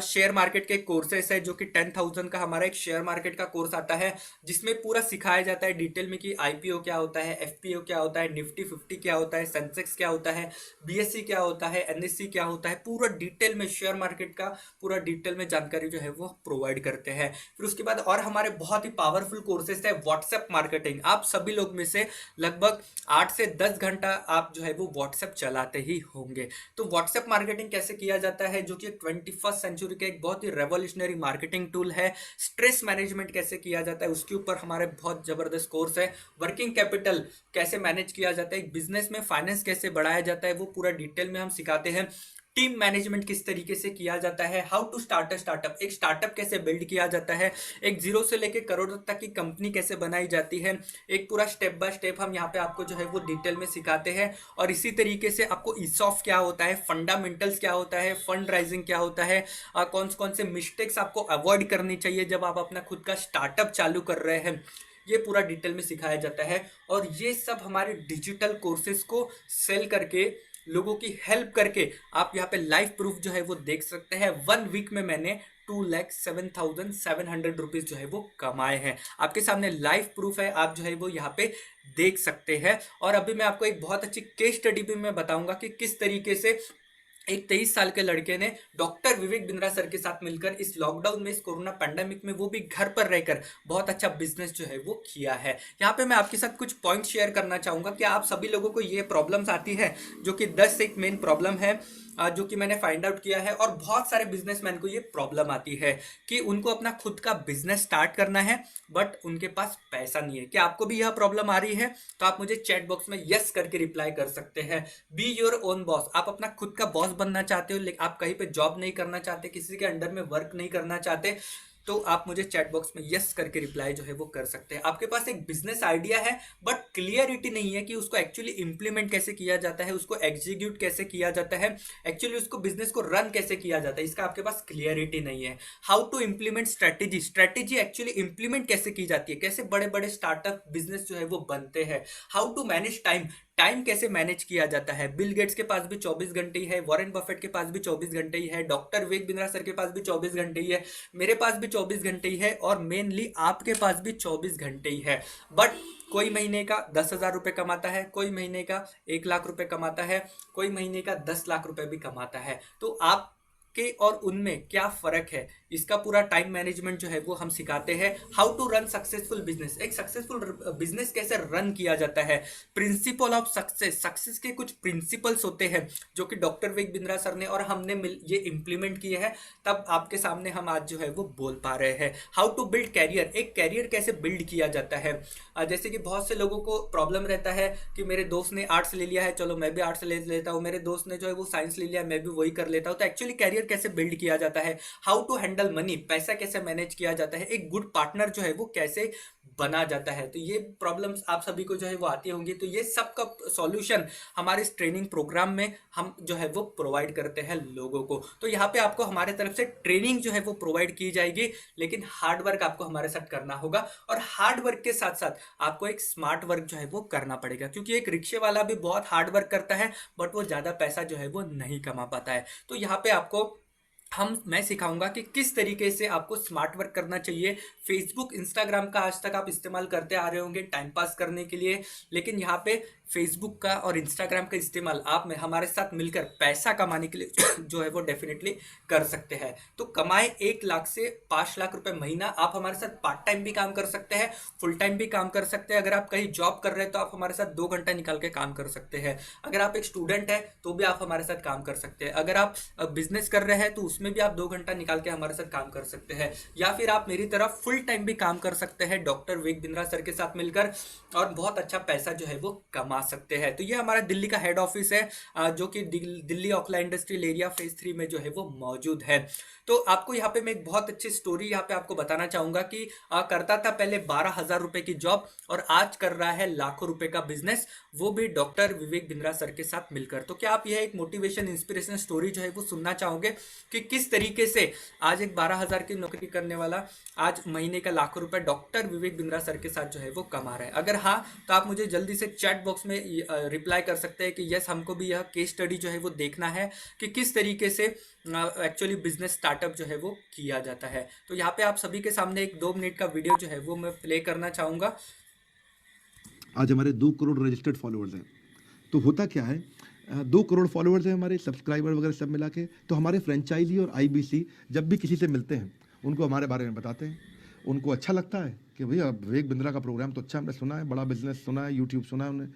शेयर मार्केट के कोर्सेस है, जो कि 10,000 का हमारा एक शेयर मार्केट का कोर्स आता है, जिसमें पूरा सिखाया जाता है डिटेल में कि आईपीओ क्या होता है, एफपीओ क्या होता है, निफ्टी 50 क्या होता है, सेंसेक्स क्या होता है, बीएससी क्या होता है, एनएससी क्या होता है, पूरा डिटेल में शेयर मार्केट का पूरा डिटेल में जानकारी जो है वो प्रोवाइड करते हैं। फिर उसके बाद और हमारे बहुत ही पावरफुल कोर्सेस है व्हाट्सएप मार्केटिंग। आप सभी लोग में से लगभग 8 से 10 घंटा आप जो है वो व्हाट्सएप चलाते ही होंगे। तो व्हाट्सएप मार्केटिंग कैसे किया जाता है, जो कि 21st सेंचुरी का एक बहुत ही रेवोल्यूशनरी मार्केटिंग टूल है। स्ट्रेस मैनेजमेंट कैसे किया जाता है उसके ऊपर हमारे बहुत जबरदस्त कोर्स है। वर्किंग कैपिटल कैसे मैनेज किया जाता है, एक बिजनेस में फाइनेंस कैसे बढ़ाया जाता है, वो पूरा डिटेल में हम सिखाते हैं। टीम मैनेजमेंट किस तरीके से किया जाता है, how to start a startup, एक स्टार्टअप कैसे बिल्ड किया जाता है, एक जीरो से लेकर करोड़ तक की कंपनी कैसे बनाई जाती है, एक पूरा स्टेप बाय स्टेप हम यहाँ पे आपको जो है वो डिटेल में सिखाते हैं। और इसी तरीके से आपको ईसॉफ क्या होता है, फंडामेंटल्स क्या होता है, फंड राइजिंग क्या होता है, कौन से मिस्टेक्स आपको अवॉइड करनी चाहिए जब आप अपना खुद का स्टार्टअप चालू कर रहे हैं, ये पूरा डिटेल में सिखाया जाता है। और ये सब हमारे डिजिटल कोर्सेज को सेल करके, लोगों की हेल्प करके आप यहाँ पे लाइव प्रूफ जो है वो देख सकते हैं। 1 वीक में मैंने 2,07,700 रुपीज जो है वो कमाए हैं। आपके सामने लाइव प्रूफ है, आप जो है वो यहाँ पे देख सकते हैं। और अभी मैं आपको एक बहुत अच्छी केस स्टडी भी मैं बताऊंगा कि किस तरीके से एक 23 साल के लड़के ने डॉक्टर विवेक बिंद्रा सर के साथ मिलकर इस लॉकडाउन में, इस कोरोना पैंडेमिक में, वो भी घर पर रहकर बहुत अच्छा बिजनेस जो है वो किया है। यहाँ पे मैं आपके साथ कुछ पॉइंट शेयर करना चाहूंगा कि आप सभी लोगों को ये प्रॉब्लम्स आती है, जो कि 10 एक मेन प्रॉब्लम है जो कि मैंने फाइंड आउट किया है। और बहुत सारे बिजनेसमैन को ये प्रॉब्लम आती है कि उनको अपना खुद का बिजनेस स्टार्ट करना है बट उनके पास पैसा नहीं है। क्या आपको भी यह प्रॉब्लम आ रही है? तो आप मुझे चैट बॉक्स में यस करके रिप्लाई कर सकते हैं। बी योर ओन बॉस, आप अपना खुद का बॉस बनना चाहते हो, लेकिन आप कहीं पे जॉब नहीं करना चाहते, किसी के अंडर में वर्क नहीं करना चाहते, तो आप मुझे चैट बॉक्स में यस करके रिप्लाई जो है वो कर सकते हैं। आपके पास एक बिजनेस आइडिया है बट क्लियरिटी नहीं है कि उसको एक्चुअली इंप्लीमेंट कैसे किया जाता है, उसको एग्जीक्यूट कैसे किया जाता है, एक्चुअली उसको बिजनेस को रन कैसे किया जाता है, इसका आपके पास क्लियरिटी नहीं है। How to implement strategy, strategy actually implement कैसे की जाती है, कैसे बड़े बड़े स्टार्टअप बिजनेस जो है वो बनते हैं। How to manage time, time कैसे मैनेज किया जाता है। बिल गेट्स के पास भी 24 घंटे ही है, वॉरेन बफेट के पास भी 24 घंटे ही है, डॉक्टर विवेक बिंद्रा सर के पास भी 24 घंटे ही है, मेरे पास भी 24 घंटे ही है, और मेनली आपके पास भी 24 घंटे ही है। बट कोई महीने का 10,000 रुपये कमाता है, कोई महीने का 1 लाख रुपए कमाता है, कोई महीने का 10 लाख रुपए भी कमाता है। तो आप के और उनमें क्या फर्क है, इसका पूरा टाइम मैनेजमेंट जो है वो हम सिखाते हैं। How to run successful business, एक सक्सेसफुल बिजनेस कैसे रन किया जाता है, प्रिंसिपल ऑफ सक्सेस, सक्सेस के कुछ प्रिंसिपल्स होते हैं जो कि डॉक्टर विवेक बिंद्रा सर ने और हमने ये इंप्लीमेंट किए हैं, तब आपके सामने हम आज जो है वो बोल पा रहे हैं। हाउ टू बिल्ड कैरियर, एक कैरियर कैसे बिल्ड किया जाता है। जैसे कि बहुत से लोगों को प्रॉब्लम रहता है कि मेरे दोस्त ने आर्ट्स ले लिया है, चलो मैं भी आर्ट्स ले लेता हूँ, मेरे दोस्त ने जो है वो साइंस ले लिया, मैं भी वही कर लेता हूँ। तो एक्चुअली कैरियर कैसे बिल्ड किया जाता है, हाउ टू हैंडल मनी, पैसा कैसे मैनेज किया जाता है, एक गुड पार्टनर जो है वो कैसे बना जाता है। तो ये प्रॉब्लम्स आप सभी को जो है वो आती होंगी। तो ये सब का सॉल्यूशन हमारे इस ट्रेनिंग प्रोग्राम में हम जो है वो प्रोवाइड करते हैं लोगों को। तो यहाँ पे आपको हमारे तरफ से ट्रेनिंग जो है वो प्रोवाइड की जाएगी, लेकिन हार्ड वर्क आपको हमारे साथ करना होगा। और हार्ड वर्क के साथ साथ आपको एक स्मार्ट वर्क जो है वो करना पड़ेगा, क्योंकि एक रिक्शे वाला भी बहुत हार्ड वर्क करता है बट वो ज़्यादा पैसा जो है वो नहीं कमा पाता है। तो यहाँ पे आपको मैं सिखाऊंगा कि किस तरीके से आपको स्मार्ट वर्क करना चाहिए। फेसबुक इंस्टाग्राम का आज तक आप इस्तेमाल करते आ रहे होंगे टाइम पास करने के लिए, लेकिन यहाँ पे फेसबुक का और इंस्टाग्राम का इस्तेमाल आप में हमारे साथ मिलकर पैसा कमाने के लिए जो है वो डेफिनेटली कर सकते हैं। तो कमाए 1 लाख से 5 लाख रुपए महीना, आप हमारे साथ पार्ट टाइम भी काम कर सकते हैं, फुल टाइम भी काम कर सकते हैं। अगर आप कहीं जॉब कर रहे हैं तो आप हमारे साथ 2 घंटा निकाल के काम कर सकते हैं। अगर आप एक स्टूडेंट है तो भी आप हमारे साथ काम कर सकते हैं। अगर आप बिजनेस कर रहे हैं तो उसमें भी आप 2 घंटा निकाल के हमारे साथ काम कर सकते हैं। या फिर आप मेरी तरह फुल टाइम भी काम कर सकते हैं डॉक्टर विवेक बिंद्रा सर के साथ मिलकर, और बहुत अच्छा पैसा जो है वो कमा सकते हैं। तो ये हमारा दिल्ली का हेड ऑफिस है, जो कि Delhi Okhla industrial area phase 3 में जो है वो मौजूद है। तो आपको यहाँ पे मैं एक बहुत अच्छी स्टोरी यहाँ पे आपको बताना चाहूंगा कि करता था पहले 12,000 रुपए की जॉब और आज कर रहा है लाखों रुपए का बिजनेस, वो भी डॉक्टर विवेक बिंद्रा सर के साथ मिलकर। तो क्या आप यह एक मोटिवेशन इंस्पिरेशन स्टोरी जो है वो सुनना चाहोगे कि किस तरीके से आज एक 12,000 की नौकरी करने वाला आज महीने का लाखों रुपए डॉक्टर विवेक बिंद्रा सर के साथ जो है वो कमा रहा है? अगर हाँ, तो आप मुझे जल्दी से चैट बॉक्स में रिप्लाई कर सकते हैं कि यस, हमको भी यह केस स्टडी जो है वो देखना है कि किस तरीके से एक्चुअली बिजनेस स्टार्टअप जो है वो किया जाता है। तो यहाँ पे आप सभी के सामने एक 2 मिनट का वीडियो जो है वो मैं प्ले करना चाहूँगा। आज हमारे 2 करोड़ रजिस्टर्ड फॉलोअर्स हैं। तो होता क्या है, 2 करोड़ फॉलोअर्स हैं हमारे, सब्सक्राइबर वगैरह सब मिला के। तो हमारे फ्रेंचाइजी और आईबीसी जब भी किसी से मिलते हैं उनको हमारे बारे में बताते हैं। उनको अच्छा लगता है कि भैया विवेक बिंद्रा का प्रोग्राम तो अच्छा हमने सुना है, बड़ा बिजनेस सुना है, यूट्यूब सुना है उन्हें।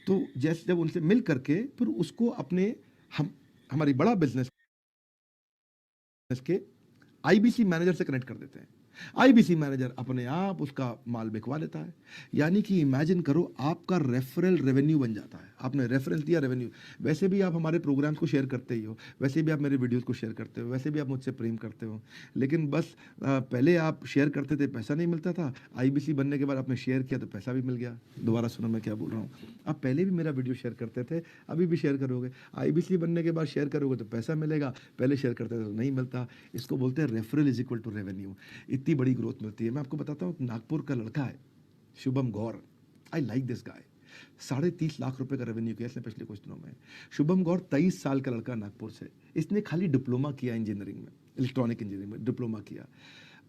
तो जैसे जब उनसे मिल करके फिर उसको अपने हमारी बड़ा बिजनेस के आईबीसी मैनेजर से कनेक्ट कर देते हैं आईबीसी मैनेजर अपने आप उसका माल बिकवा लेता है। यानी कि इमेजिन करो, आपका रेफरल रेवेन्यू बन जाता है। आपने रेफरेंस दिया, रेवेन्यू। वैसे भी आप हमारे प्रोग्राम्स को शेयर करते ही हो, वैसे भी आप मेरे वीडियोस को शेयर करते हो, वैसे भी आप मुझसे प्रेम करते हो, लेकिन बस पहले आप शेयर करते थे, पैसा नहीं मिलता था। आईबीसी बनने के बाद आपने शेयर किया तो पैसा भी मिल गया। दोबारा सुनो मैं क्या बोल रहा हूँ। आप पहले भी मेरा वीडियो शेयर करते थे, अभी भी शेयर करोगे। आईबीसी बनने के बाद शेयर करोगे तो पैसा मिलेगा, पहले शेयर करते थे तो नहीं मिलता। इसको बोलते हैं referral is equal to revenue. इतनी बड़ी ग्रोथ मिलती है। मैं आपको बताता हूँ, नागपुर का लड़का है Shubham Gaur. I like this guy. 30.5 lakh रुपए का रेवेन्यू किया इसने पिछले कुछ दिनों में। शुभम गौर 23 साल का लड़का नागपुर से। इसने खाली डिप्लोमा किया इंजीनियरिंग में, इलेक्ट्रॉनिक इंजीनियरिंग में डिप्लोमा किया।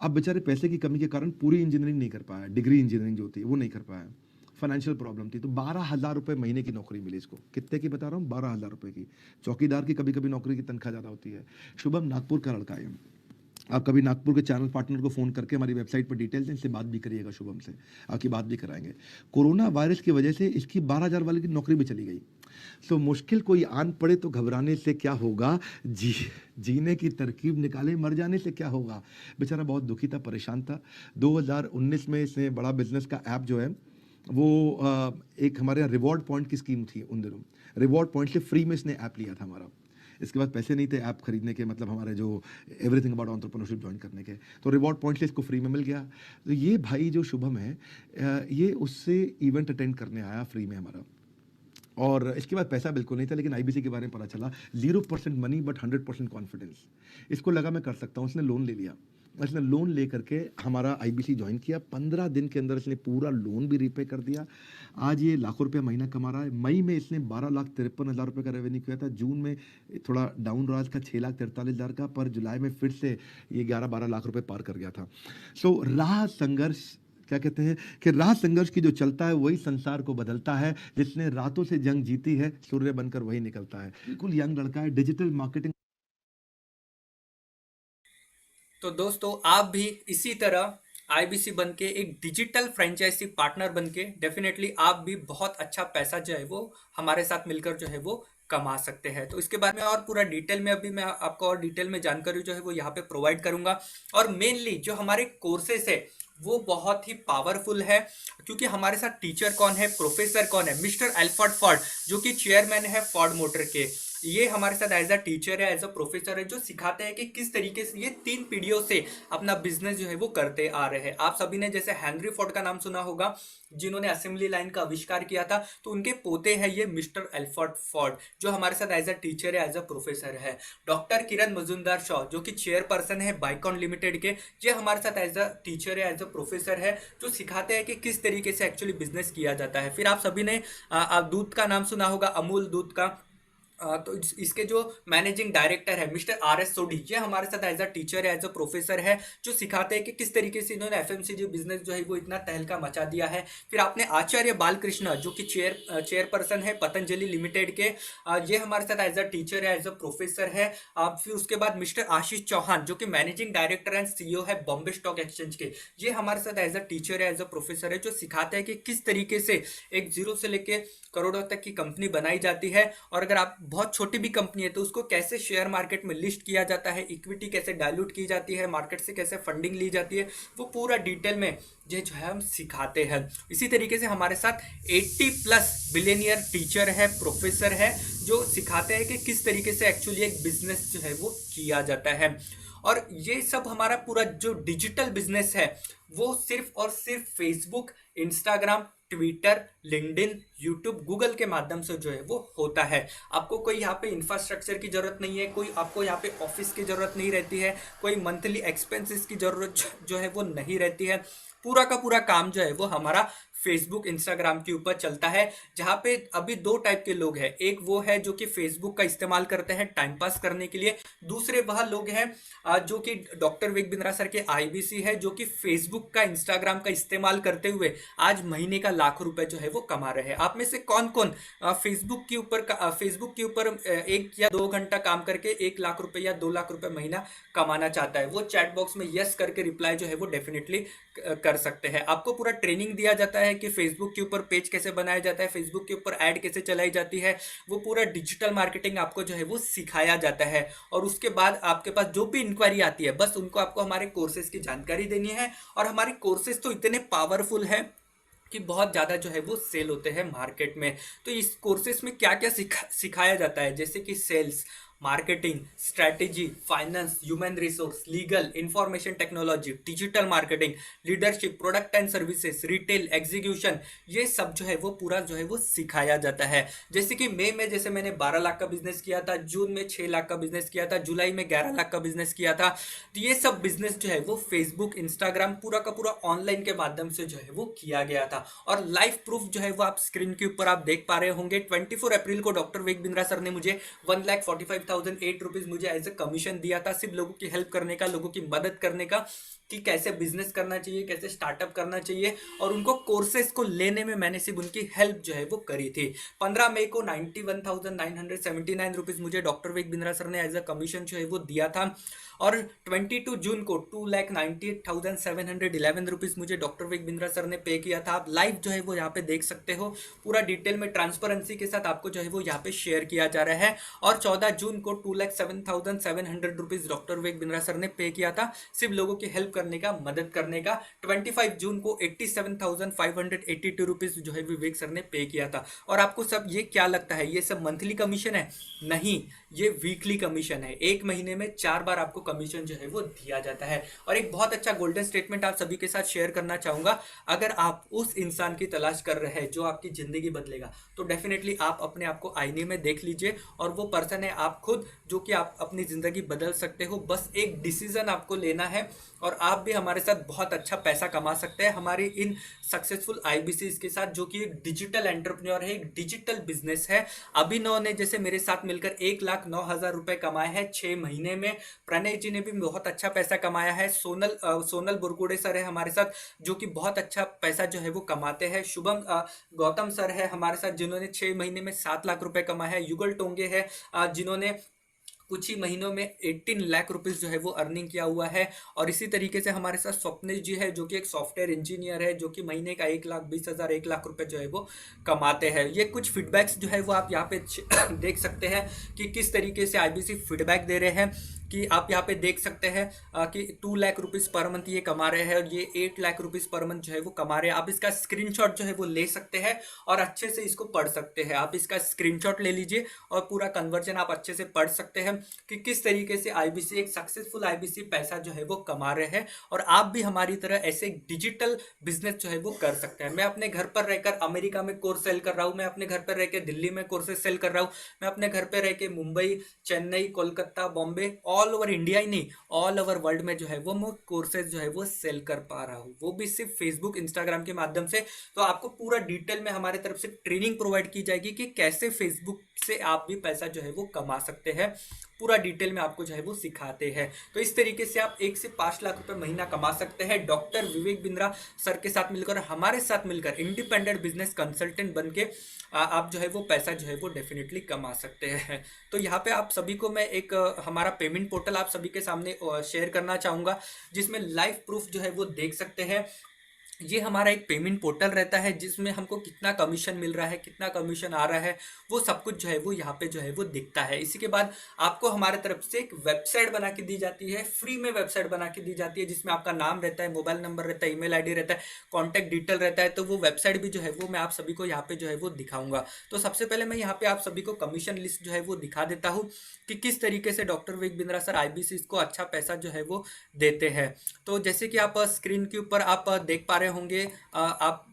अब बेचारे पैसे की कमी के कारण पूरी इंजीनियरिंग नहीं कर पाया, डिग्री इंजीनियरिंग जो होती है वो नहीं कर पाया। फाइनेंशियल प्रॉब्लम थी, तो 12,000 रुपये महीने की नौकरी मिली इसको। कितने की बता रहा हूँ? 12,000 रुपये की। चौकीदार की कभी कभी नौकरी की तनख्वाह ज़्यादा होती है। शुभम नागपुर का लड़का है। आप कभी नागपुर के चैनल पार्टनर को फ़ोन करके हमारी वेबसाइट पर डिटेल्स हैं, इससे बात भी करिएगा शुभम से, आपकी बात भी कराएंगे। कोरोना वायरस की वजह से इसकी 12,000 वाले की नौकरी भी चली गई। सो मुश्किल कोई आन पड़े तो घबराने से क्या होगा, जीने की तरकीब निकाले, मर जाने से क्या होगा। बेचारा बहुत दुखी था, परेशान था। 2019 में इसने बड़ा बिजनेस का ऐप जो है वो एक हमारे यहाँ रिवॉर्ड पॉइंट की स्कीम थी उन दिनों। रिवॉर्ड पॉइंट से फ्री में इसने ऐप लिया था हमारा। इसके बाद पैसे नहीं थे ऐप खरीदने के, मतलब हमारे जो एवरीथिंग अबाउट एंटरप्रेन्योरशिप ज्वाइन करने के, तो रिवॉर्ड पॉइंट से इसको फ्री में मिल गया। तो ये भाई जो शुभम है, ये उससे इवेंट अटेंड करने आया फ्री में हमारा, और इसके बाद पैसा बिल्कुल नहीं था, लेकिन आईबीसी के बारे में पता चला। 0% मनी बट 100% कॉन्फिडेंस। इसको लगा मैं कर सकता हूँ, इसने लोन ले लिया। इसने लोन ले करके हमारा आईबीसी ज्वाइन किया। 15 दिन के अंदर इसने पूरा लोन भी रीपे कर दिया। आज ये लाखों रुपये महीना कमा रहा है। मई में इसने 12,53,000 रुपये का रेवेन्यू किया था। जून में थोड़ा डाउन रहा इसका 6,43,000 का, पर जुलाई में फिर से ये 11-12 लाख रुपये पार कर गया था। सो राह संघर्ष, क्या कहते हैं कि राह संघर्ष की जो चलता है वही संसार को बदलता है। जिसने रातों से जंग जीती है, सूर्य बनकर वही निकलता है। बिल्कुल यंग लड़का है, डिजिटल मार्केटिंग। तो दोस्तों, आप भी इसी तरह आईबीसी बन के एक डिजिटल फ्रेंचाइजी पार्टनर बन के डेफिनेटली आप भी बहुत अच्छा पैसा जो है वो हमारे साथ मिलकर जो है वो कमा सकते हैं। तो इसके बारे में और पूरा डिटेल में अभी मैं आपको और डिटेल में जानकारी जो है वो यहाँ पे प्रोवाइड करूंगा। और मेनली जो हमारे कोर्सेस है वो बहुत ही पावरफुल है, क्योंकि हमारे साथ टीचर कौन है, प्रोफेसर कौन है, मिस्टर एल्फर्ड फोर्ड जो कि चेयरमैन है फोर्ड मोटर के। ये हमारे साथ एज अ टीचर है, एज अ प्रोफेसर है, जो सिखाते हैं कि किस तरीके से ये 3 पीढ़ियों से अपना बिजनेस जो है वो करते आ रहे हैं। आप सभी ने जैसे हेनरी फोर्ड का नाम सुना होगा, जिन्होंने असेंबली लाइन का आविष्कार किया था, तो उनके पोते हैं ये मिस्टर एल्फर्ड फोर्ड, जो हमारे साथ एज अ टीचर है, एज अ प्रोफेसर है। डॉक्टर किरण मजुमदार शॉ जो कि चेयरपर्सन है बाइकॉन लिमिटेड के, ये हमारे साथ एज अ टीचर है, एज अ प्रोफेसर है, जो सिखाते हैं कि किस तरीके से एक्चुअली बिजनेस किया जाता है। फिर आप सभी ने दूध का नाम सुना होगा, अमूल दूध का। तो इसके जो मैनेजिंग डायरेक्टर है मिस्टर आर.एस. सोडी, ये हमारे साथ एज अ टीचर है, एज अ प्रोफेसर है, जो सिखाते हैं कि किस तरीके से इन्होंने एफएमसीजी बिजनेस जो है वो इतना तहलका मचा दिया है। फिर आपने आचार्य बालकृष्ण जो कि चेयरपर्सन है पतंजलि लिमिटेड के, ये हमारे साथ एज अ टीचर है, एज अ प्रोफेसर है। फिर उसके बाद मिस्टर आशीष चौहान जो कि मैनेजिंग डायरेक्टर एंड सीईओ है बॉम्बे स्टॉक एक्सचेंज के, ये हमारे साथ एज अ टीचर है, एज अ प्रोफेसर है, जो सिखाते हैं कि किस तरीके से एक जीरो से लेके करोड़ों तक की कंपनी बनाई जाती है। और अगर आप बहुत छोटी भी कंपनी है तो उसको कैसे शेयर मार्केट में लिस्ट किया जाता है, इक्विटी कैसे डाइल्यूट की जाती है, मार्केट से कैसे फंडिंग ली जाती है, वो पूरा डिटेल में ये जो है हम सिखाते हैं। इसी तरीके से हमारे साथ 80+ बिलियनियर टीचर है, प्रोफेसर है, जो सिखाते हैं कि किस तरीके से एक्चुअली एक बिजनेस जो है वो किया जाता है। और ये सब हमारा पूरा जो डिजिटल बिजनेस है वो सिर्फ और सिर्फ Facebook, Instagram, Twitter, LinkedIn, YouTube, Google के माध्यम से जो है वो होता है। आपको कोई यहाँ पे इंफ्रास्ट्रक्चर की जरूरत नहीं है, कोई आपको यहाँ पे ऑफिस की जरूरत नहीं रहती है, कोई मंथली एक्सपेंसेस की जरूरत जो है वो नहीं रहती है। पूरा का पूरा काम जो है वो हमारा फेसबुक, इंस्टाग्राम के ऊपर चलता है, जहाँ पे अभी 2 टाइप के लोग हैं। एक वो है जो कि फेसबुक का इस्तेमाल करते हैं टाइम पास करने के लिए, दूसरे वह लोग हैं जो कि डॉक्टर विवेक बिंद्रा सर के आईबीसी है, जो कि फेसबुक का, इंस्टाग्राम का इस्तेमाल करते हुए आज महीने का लाखों रुपए जो है वो कमा रहे हैं। आप में से कौन कौन फेसबुक के ऊपर 1 या 2 घंटा काम करके 1 लाख रुपए या 2 लाख रुपए महीना कमाना चाहता है? वो चैट बॉक्स में यस करके रिप्लाई जो है वो डेफिनेटली कर सकते हैं। आपको पूरा ट्रेनिंग दिया जाता है है कि फेसबुक के ऊपर पेज कैसे बनाया जाता है, फेसबुक के ऊपर ऐड कैसे चलाई जाती है, वो पूरा डिजिटल मार्केटिंग आपको जो है वो सिखाया जाता है। और उसके बाद आपके पास जो भी इंक्वायरी आती है बस उनको आपको हमारे कोर्सेज की जानकारी देनी है। और हमारे कोर्सेज तो इतने पावरफुल है कि बहुत ज़्यादा जो है वो सेल होते हैं मार्केट में। तो इस कोर्सेज में क्या क्या सिखाया जाता है, जैसे कि sales, marketing, strategy, finance, human resource, legal, information technology, digital marketing, leadership, product and services, retail, execution, ये सब जो है वो पूरा जो है वो सिखाया जाता है। जैसे कि मई में जैसे मैंने 12 लाख का बिजनेस किया था, जून में 6 लाख का बिजनेस किया था, जुलाई में 11 लाख का बिजनेस किया था। तो ये सब बिजनेस जो है वो फेसबुक, इंस्टाग्राम, पूरा का पूरा ऑनलाइन के माध्यम से जो है वो किया गया था। और लाइव प्रूफ जो है वो आप स्क्रीन के ऊपर आप देख पा रहे होंगे। 24 अप्रैल को डॉक्टर विवेक बिंद्रा सर ने मुझे 1,45,008 रुपीज मुझे एज ए कमीशन दिया था, सिर्फ लोगों की हेल्प करने का, लोगों की मदद करने का, कि कैसे बिजनेस करना चाहिए, कैसे स्टार्टअप करना चाहिए। और उनको कोर्सेज को लेने में मैंने सिर्फ उनकी हेल्प जो है वो करी थी। 15 मई को 91,979 रुपीज मुझे डॉक्टर विवेक बिंद्रा सर ने एज अ कमीशन जो है वो दिया था। और 22 जून को 2,98,711 रुपीज मुझे डॉक्टर विवेक बिंद्रा सर ने पे किया था। आप लाइव जो है वो यहाँ पे देख सकते हो, पूरा डिटेल में ट्रांसपेरेंसी के साथ आपको जो है वो यहाँ पे शेयर किया जा रहा है। और 14 जून को 2,07,700 rupees doctor Vivek Bindra sir ने पे किया था, सिर्फ लोगों की हेल्प करने का, मदद करने का। 25 जून को 87,582 रुपीज जो है विवेक सर ने पे किया था। और आपको सब ये क्या लगता है, ये सब मंथली कमीशन है? नहीं, ये वीकली कमीशन है। एक महीने में 4 बार आपको कमीशन जो है वो दिया जाता है। और एक बहुत अच्छा गोल्डन स्टेटमेंट आप सभी के साथ शेयर करना चाहूंगा, अगर आप उस इंसान की तलाश कर रहे हैं जो आपकी जिंदगी बदलेगा, तो डेफिनेटली आप अपने आप को आईने में देख लीजिए, और वो पर्सन है आप खुद, जो कि आप अपनी जिंदगी बदल सकते हो। बस एक डिसीजन आपको लेना है और आप भी हमारे साथ बहुत अच्छा पैसा कमा सकते हैं, हमारी इन सक्सेसफुल आईबीसीज के साथ, जो कि एक डिजिटल एंटरप्रेन्योर है, एक डिजिटल बिजनेस है। अभिनव ने जैसे मेरे साथ मिलकर 1,09,000 रुपए कमाए हैं 6 महीने में। प्रणय जी ने भी बहुत अच्छा पैसा कमाया है। सोनल बुरकुड़े सर है हमारे साथ, जो कि बहुत अच्छा पैसा जो है वो कमाते हैं। शुभम गौतम सर है हमारे साथ, जिन्होंने 6 महीने में 7 लाख रुपए कमाए हैं। युगल टोंगे है, जिन्होंने कुछ ही महीनों में 18 लाख रुपीस जो है वो अर्निंग किया हुआ है। और इसी तरीके से हमारे साथ स्वप्निल जी है, जो कि एक सॉफ्टवेयर इंजीनियर है, जो कि महीने का 1,20,000 1 लाख रुपए जो है वो कमाते हैं। ये कुछ फीडबैक्स जो है वो आप यहाँ पे देख सकते हैं कि किस तरीके से आईबीसी फीडबैक दे रहे हैं। कि आप यहाँ पे देख सकते हैं कि 2 लाख रुपीस पर मंथ ये कमा रहे हैं, और ये 8 लाख रुपीस पर मंथ जो है वो कमा रहे हैं। आप इसका स्क्रीनशॉट जो है वो ले सकते हैं और अच्छे से इसको पढ़ सकते हैं। आप इसका स्क्रीनशॉट ले लीजिए और पूरा कन्वर्जन आप अच्छे से पढ़ सकते हैं कि किस तरीके से आईबीसी, एक सक्सेसफुल आईबीसी पैसा जो है वो कमा रहे हैं। और आप भी हमारी तरह ऐसे डिजिटल बिजनेस जो है वो कर सकते हैं। मैं अपने घर पर रहकर अमेरिका में कोर्स सेल कर रहा हूँ, मैं अपने घर पर रहकर दिल्ली में कोर्सेज सेल कर रहा हूँ, मैं अपने घर पर रह के Mumbai, Chennai, Kolkata, Bombay, all over India ही नहीं, ऑल ओवर वर्ल्ड में जो है वो मैं कोर्सेज जो है वो सेल कर पा रहा हूँ, वो भी सिर्फ फेसबुक, इंस्टाग्राम के माध्यम से। तो आपको पूरा डिटेल में हमारे तरफ से ट्रेनिंग प्रोवाइड की जाएगी कि कैसे फेसबुक से आप भी पैसा जो है वो कमा सकते हैं। पूरा डिटेल में आपको जो है वो सिखाते हैं। तो इस तरीके से आप 1 से 5 लाख रुपए महीना कमा सकते हैं डॉक्टर विवेक बिंद्रा सर के साथ मिलकर, हमारे साथ मिलकर इंडिपेंडेंट बिजनेस कंसल्टेंट बन के आप जो है वो पैसा जो है वो डेफिनेटली कमा सकते हैं। तो यहाँ पे आप सभी को मैं एक हमारा पेमेंट पोर्टल आप सभी के सामने शेयर करना चाहूँगा, जिसमें लाइव प्रूफ जो है वो देख सकते हैं। ये हमारा एक पेमेंट पोर्टल रहता है, जिसमें हमको कितना कमीशन मिल रहा है, कितना कमीशन आ रहा है, वो सब कुछ जो है वो यहाँ पे जो है वो दिखता है। इसी के बाद आपको हमारे तरफ से एक वेबसाइट बना के दी जाती है, फ्री में वेबसाइट बना के दी जाती है, जिसमें आपका नाम रहता है, मोबाइल नंबर रहता है, ईमेल आईडी रहता है, कॉन्टैक्ट डिटेल रहता है। तो वो वेबसाइट भी जो है वो मैं आप सभी को यहाँ पे जो है वो दिखाऊंगा। तो सबसे पहले मैं यहाँ पे आप सभी को कमीशन लिस्ट जो है वो दिखा देता हूँ कि किस तरीके से doctor Vivek Bindra sir IBC को अच्छा पैसा जो है वो देते हैं। तो जैसे कि आप स्क्रीन के ऊपर आप देख पा रहे होंगे, आप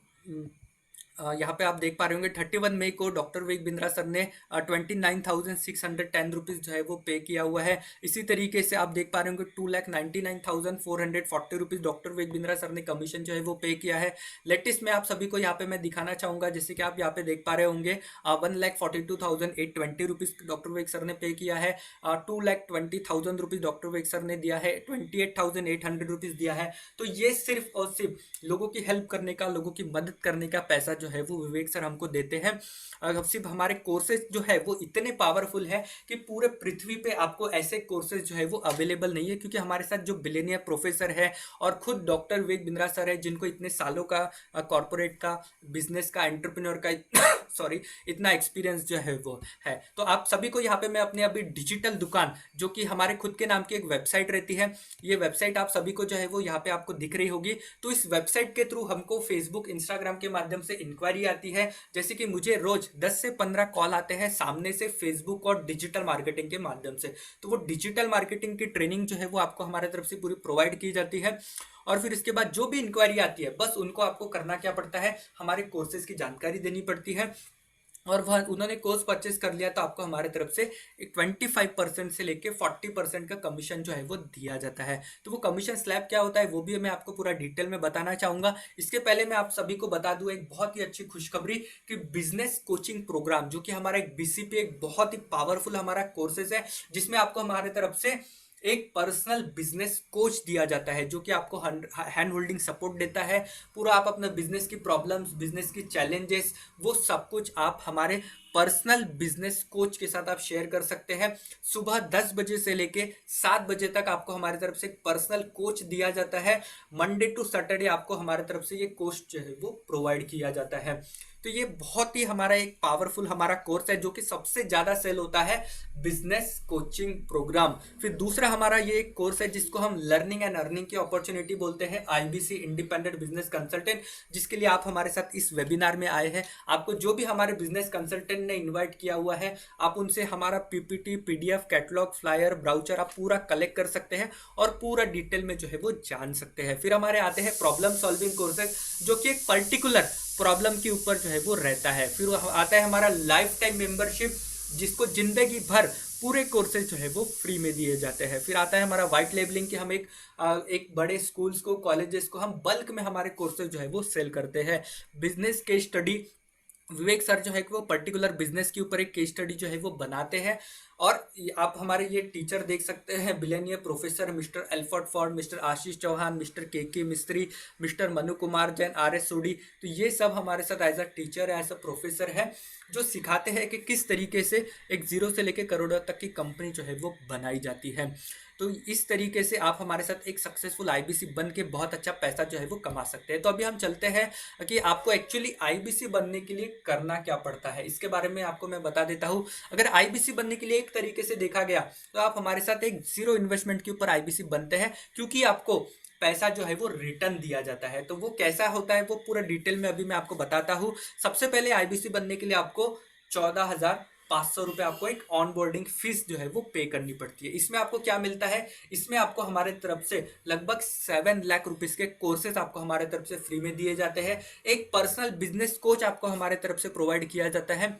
यहाँ पे आप देख पा रहे होंगे 31 मई को डॉक्टर विवेक बिंद्रा सर ने 29,610 रुपीज़ जो है वो पे किया हुआ है। इसी तरीके से आप देख पा रहे होंगे 2,99,440 rupees doctor Vivek Bindra sir ने कमीशन जो है वो पे किया है। लेटेस्ट में आप सभी को यहाँ पे मैं दिखाना चाहूँगा, जैसे कि आप यहाँ पे देख पा रहे होंगे 1,42,820 रुपीज़ डॉक्टर विवेक सर ने पे किया है। 2,20,000 रुपीज़ डॉक्टर विवेक सर ने दिया है। 28,800 रुपीज़ दिया है। तो ये सिर्फ और सिर्फ लोगों की हेल्प करने का, लोगों की मदद करने का पैसा जो है वो विवेक सर हमको देते हैं। अब सिर्फ हमारे कोर्सेज जो है वो इतने पावरफुल है कि पूरे पृथ्वी पे आपको ऐसे कोर्सेज जो है वो अवेलेबल नहीं है, क्योंकि हमारे साथ जो बिलियनियर प्रोफेसर है और खुद डॉक्टर विवेक बिंद्रा सर है, जिनको इतने सालों का कॉर्पोरेट का, बिजनेस का, एंटरप्रेन्योर का सॉरी इतना एक्सपीरियंस जो है वो है। तो आप सभी को यहाँ पे मैं अपने अभी डिजिटल दुकान, जो कि हमारे खुद के नाम की एक वेबसाइट रहती है, ये वेबसाइट आप सभी को जो है वो यहाँ पे आपको दिख रही होगी। तो इस वेबसाइट के थ्रू हमको फेसबुक, इंस्टाग्राम के माध्यम से इंक्वायरी आती है। जैसे कि मुझे रोज 10 से 15 कॉल आते हैं सामने से, फेसबुक और डिजिटल मार्केटिंग के माध्यम से। तो वो डिजिटल मार्केटिंग की ट्रेनिंग जो है वो आपको हमारे तरफ से पूरी प्रोवाइड की जाती है। और फिर इसके बाद जो भी इंक्वायरी आती है, बस उनको आपको करना क्या पड़ता है, हमारे कोर्सेज की जानकारी देनी पड़ती है। और वह उन्होंने कोर्स परचेस कर लिया तो आपको हमारे तरफ से 25% से लेके 40% का कमीशन जो है वो दिया जाता है। तो वो कमीशन स्लैब क्या होता है वो भी मैं आपको पूरा डिटेल में बताना चाहूँगा। इसके पहले मैं आप सभी को बता दूँ एक बहुत ही अच्छी खुशखबरी कि बिजनेस कोचिंग प्रोग्राम, जो कि हमारा एक बीसीपी, एक बहुत ही पावरफुल हमारा कोर्सेज है, जिसमें आपको हमारे तरफ से एक पर्सनल बिजनेस कोच दिया जाता है, जो कि आपको हैंड होल्डिंग सपोर्ट देता है। पूरा आप अपने बिजनेस की प्रॉब्लम्स, बिजनेस की चैलेंजेस, वो सब कुछ आप हमारे पर्सनल बिजनेस कोच के साथ आप शेयर कर सकते हैं। सुबह 10 बजे से लेके 7 बजे तक आपको हमारी तरफ से एक पर्सनल कोच दिया जाता है। मंडे टू सैटरडे आपको हमारी तरफ से ये कोच जो है वो प्रोवाइड किया जाता है। तो ये बहुत ही हमारा एक पावरफुल हमारा कोर्स है, जो कि सबसे ज़्यादा सेल होता है, बिजनेस कोचिंग प्रोग्राम। फिर दूसरा हमारा ये एक कोर्स है जिसको हम लर्निंग एंड अर्निंग की अपॉर्चुनिटी बोलते हैं, आईबीसी इंडिपेंडेंट बिजनेस कंसल्टेंट, जिसके लिए आप हमारे साथ इस वेबिनार में आए हैं। आपको जो भी हमारे बिजनेस कंसल्टेंट ने इन्वाइट किया हुआ है, आप उनसे हमारा PPT, PDF, catalogue, flyer, brochure आप पूरा कलेक्ट कर सकते हैं और पूरा डिटेल में जो है वो जान सकते हैं। फिर हमारे आते हैं प्रॉब्लम सॉल्विंग कोर्सेज, जो कि एक पर्टिकुलर प्रॉब्लम के ऊपर जो है वो रहता है। फिर आता है हमारा लाइफ टाइम मेंबरशिप, जिसको जिंदगी भर पूरे कोर्सेज जो है वो फ्री में दिए जाते हैं। फिर आता है हमारा वाइट लेबलिंग, कि हम एक बड़े स्कूल्स को, कॉलेजेस को हम बल्क में हमारे कोर्सेज जो है वो सेल करते हैं। बिजनेस केस स्टडी, विवेक सर जो है वो पर्टिकुलर बिजनेस के ऊपर एक केस स्टडी जो है वो बनाते हैं। और आप हमारे ये टीचर देख सकते हैं, billionaire professor mister Alfred Ford, mister Ashish Chauhan, mister K Mistry, mister Manu Kumar Jain, RS Sodhi. तो ये सब हमारे साथ एज अ टीचर है, एज अ प्रोफेसर है, जो सिखाते हैं कि किस तरीके से एक जीरो से लेकर करोड़ों तक की कंपनी जो है वो बनाई जाती है। तो इस तरीके से आप हमारे साथ एक सक्सेसफुल आईबीसी बन के बहुत अच्छा पैसा जो है वो कमा सकते हैं। तो अभी हम चलते हैं कि आपको एक्चुअली आईबीसी बनने के लिए करना क्या पड़ता है, इसके बारे में आपको मैं बता देता हूँ। अगर आईबीसी बनने के लिए एक तरीके से देखा गया तो आप हमारे साथ एक जीरो इन्वेस्टमेंट के ऊपर आईबीसी बनते हैं, क्योंकि आपको पैसा जो है वो रिटर्न दिया जाता है। तो वो कैसा होता है वो पूरा डिटेल में अभी मैं आपको बताता हूँ। सबसे पहले आईबीसी बनने के लिए आपको 14,500 रुपये आपको एक ऑन बोर्डिंग फीस जो है वो पे करनी पड़ती है। इसमें आपको क्या मिलता है, इसमें आपको हमारे तरफ से लगभग 7 लाख रुपीस के कोर्सेज आपको हमारे तरफ से फ्री में दिए जाते हैं। एक पर्सनल बिजनेस कोच आपको हमारे तरफ से प्रोवाइड किया जाता है,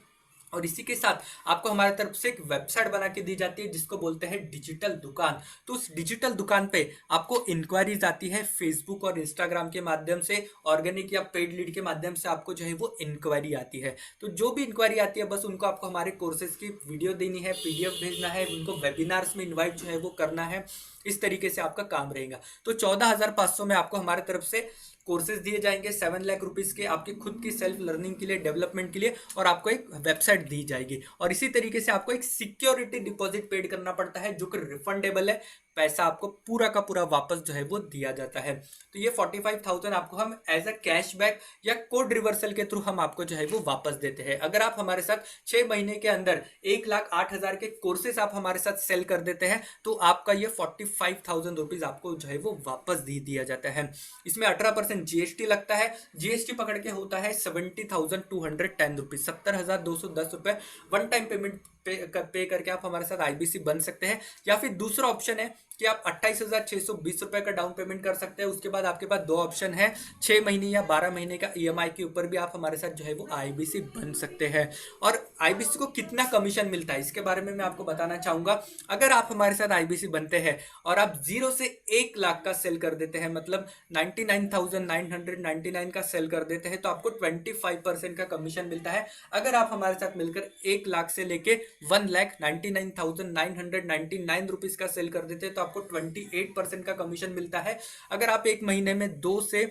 और इसी के साथ आपको हमारे तरफ से एक वेबसाइट बना के दी जाती है, जिसको बोलते हैं डिजिटल दुकान। तो उस डिजिटल दुकान पे आपको इंक्वायरीज आती है फेसबुक और इंस्टाग्राम के माध्यम से, ऑर्गेनिक या पेड लीड के माध्यम से आपको जो है वो इंक्वायरी आती है। तो जो भी इंक्वायरी आती है, बस उनको आपको हमारे कोर्सेज की वीडियो देनी है, पीडीएफ भेजना है, उनको वेबिनार्स में इन्वाइट जो है वो करना है। इस तरीके से आपका काम रहेगा। तो 14,500 में आपको हमारे तरफ से कोर्सेज दिए जाएंगे 7 लाख रुपीस के, आपकी खुद की सेल्फ लर्निंग के लिए, डेवलपमेंट के लिए, और आपको एक वेबसाइट दी जाएगी। और इसी तरीके से आपको एक सिक्योरिटी डिपॉजिट पेड करना पड़ता है, जो कि रिफंडेबल है। पैसा आपको पूरा का पूरा वापस जो है वो दिया जाता है। तो ये 45,000 आपको हम एज अ कैशबैक या कोड रिवर्सल के थ्रू हम आपको जो है वो वापस देते हैं। अगर आप हमारे साथ 6 महीने के अंदर 1,08,000 के कोर्सेस आप हमारे साथ सेल कर देते हैं, तो आपका ये 45,000 रुपीज आपको जो है वो वापस दे दिया जाता है। इसमें 18% जीएसटी लगता है। जीएसटी पकड़ के होता है 70,210 रुपीज, 70,210 रुपए वन टाइम पेमेंट पे करके आप हमारे साथ आईबीसी बन सकते हैं। या फिर दूसरा ऑप्शन है कि आप 28,620 रुपए का डाउन पेमेंट कर सकते हैं। उसके बाद आपके पास 2 ऑप्शन है, 6 महीने या 12 महीने का ईएमआई के ऊपर भी आप हमारे साथ जो है वो आईबीसी बन सकते हैं। और आईबीसी को कितना कमीशन मिलता है, इसके बारे में मैं आपको बताना चाहूंगा। अगर आप हमारे साथ आईबीसी बनते हैं और आप 0 से 1 लाख का सेल कर देते हैं, मतलब 99,999 का सेल कर देते हैं, तो आपको 25% का कमीशन मिलता है। अगर आप हमारे साथ मिलकर 1 लाख से लेके 1,99,999 रुपीज का सेल कर देते हैं, तो आपको 28% का कमीशन मिलता है। अगर आप एक महीने में 2 से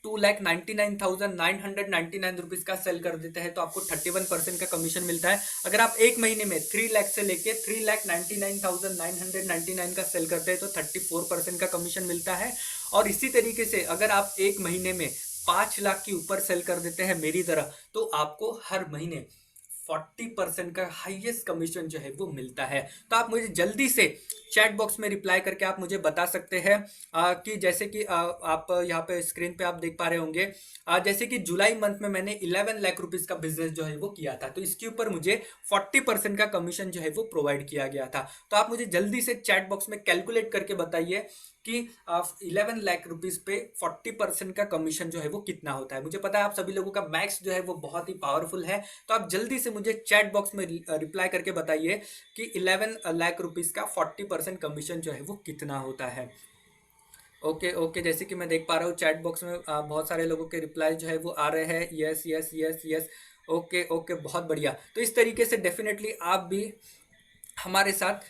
2,99,999 रुपीज़ का सेल कर देते हैं तो आपको 31% का कमीशन मिलता है। अगर आप एक महीने में 3 लाख से लेके 3,99,999 का सेल करते हैं तो 34% का कमीशन मिलता है। और इसी तरीके से अगर आप एक महीने में 5 लाख के ऊपर सेल कर देते हैं मेरी तरह, तो आपको हर महीने 40% का हाईएस्ट कमीशन जो है वो मिलता है। तो आप मुझे जल्दी से चैट बॉक्स में रिप्लाई करके आप मुझे बता सकते हैं कि जैसे कि आप यहाँ पे स्क्रीन पे आप देख पा रहे होंगे, जैसे कि जुलाई मंथ में मैंने 11 लाख रुपीस का बिजनेस जो है वो किया था, तो इसके ऊपर मुझे 40% का कमीशन जो है वो प्रोवाइड किया गया था। तो आप मुझे जल्दी से चैट बॉक्स में कैलकुलेट करके बताइए कि 11 लाख रुपीस पे 40% का कमीशन जो है वो कितना होता है। मुझे पता है आप सभी लोगों का मैथ्स जो है वो बहुत ही पावरफुल है, तो आप जल्दी से मुझे चैट बॉक्स में रिप्लाई करके बताइए कि 11 लाख रुपीस का 40% कमीशन जो है वो कितना होता है। ओके ओके, जैसे कि मैं देख पा रहा हूँ चैट बॉक्स में बहुत सारे लोगों के रिप्लाई जो है वो आ रहे हैं, yes yes yes yes, okay okay, बहुत बढ़िया। तो इस तरीके से डेफिनेटली आप भी हमारे साथ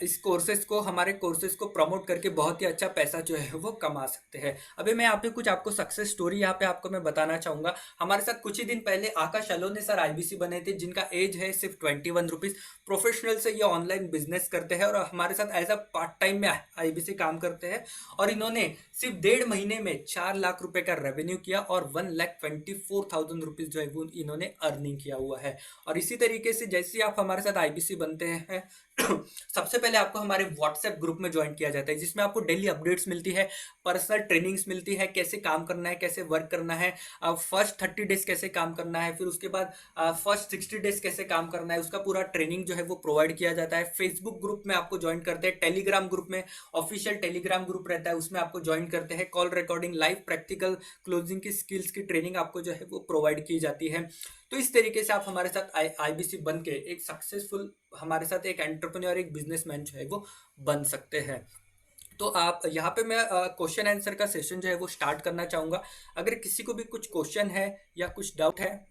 इस कोर्सेज को, हमारे कोर्सेज को प्रमोट करके बहुत ही अच्छा पैसा जो है वो कमा सकते हैं। अभी मैं यहाँ पे कुछ आपको सक्सेस स्टोरी यहाँ पे आपको मैं बताना चाहूँगा। हमारे साथ कुछ ही दिन पहले आकाश अलोने सर आईबीसी बने थे, जिनका एज है सिर्फ 21 रुपीज़। प्रोफेशनल से ये ऑनलाइन बिजनेस करते हैं और हमारे साथ एज अ पार्ट टाइम में आईबीसी काम करते हैं, और इन्होंने सिर्फ 1.5 महीने में 4 लाख रुपए का रेवेन्यू किया और 1,24,000 रुपीज़ जो है वो इन्होंने अर्निंग किया हुआ है। और इसी तरीके से जैसे आप हमारे साथ आईबीसी बनते हैं सबसे पहले आपको हमारे व्हाट्सएप ग्रुप में ज्वाइन किया जाता है, जिसमें आपको डेली अपडेट्स मिलती है, पर्सनल ट्रेनिंग्स मिलती है, कैसे काम करना है, कैसे वर्क करना है, फर्स्ट 30 डेज कैसे काम करना है, फिर उसके बाद फर्स्ट 60 डेज कैसे काम करना है, उसका पूरा ट्रेनिंग जो है वो प्रोवाइड किया जाता है। फेसबुक ग्रुप में आपको ज्वाइन करते हैं, टेलीग्राम ग्रुप में ऑफिशियल टेलीग्राम ग्रुप रहता है, उसमें आपको ज्वाइन करते हैं। Call recording, live practical closing की स्किल्स की ट्रेनिंग आपको जो है वो प्रोवाइड की जाती है। तो इस तरीके से आप हमारे साथ आईबीसी बन के एक सक्सेसफुल, हमारे साथ एक एंटरप्रेन्योर, एक बिजनेसमैन जो है वो बन सकते हैं। तो आप यहाँ पे मैं क्वेश्चन आंसर का सेशन जो है वो स्टार्ट करना चाहूँगा। अगर किसी को भी कुछ क्वेश्चन है या कुछ डाउट है